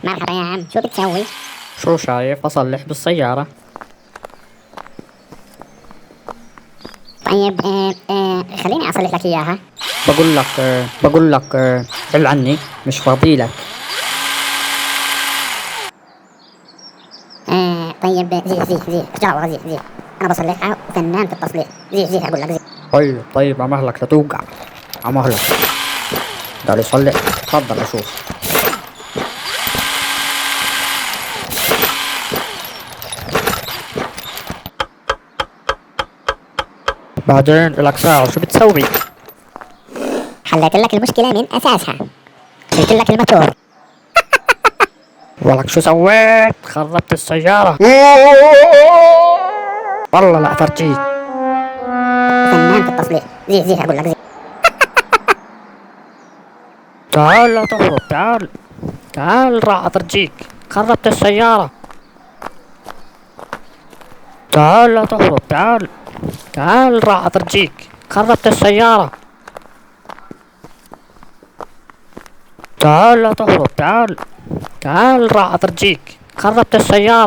مرحبا يا عم، شو بتسوي؟ شو شايف؟ أصلح بالسيارة. طيب خليني أصلح لك إياها. بقول لك حل عني، مش فاضيلك. طيب زي جاوة زي أنا بصلحها وفنان في التصليح. زي أقول لك زي. طيب عمهلك لا توقع. عمهلك قال يصلح. تفضل أشوف. بعدين لك ساعة شو بتسوي؟ حليت لك المشكلة من أساسها، شلت لك الماتور. ولك شو سويت؟ خربت السيارة. والله لا ترجيك. فنان في التصليح. زي أقول لك زي. تعال لا تهرب، تعال راح أترجيك. خربت السيارة. تعال لا تهرب، تعال راح أترجيك. خربت السيارة. تعال لا تهرب، تعال راح أترجيك. خربت السيارة.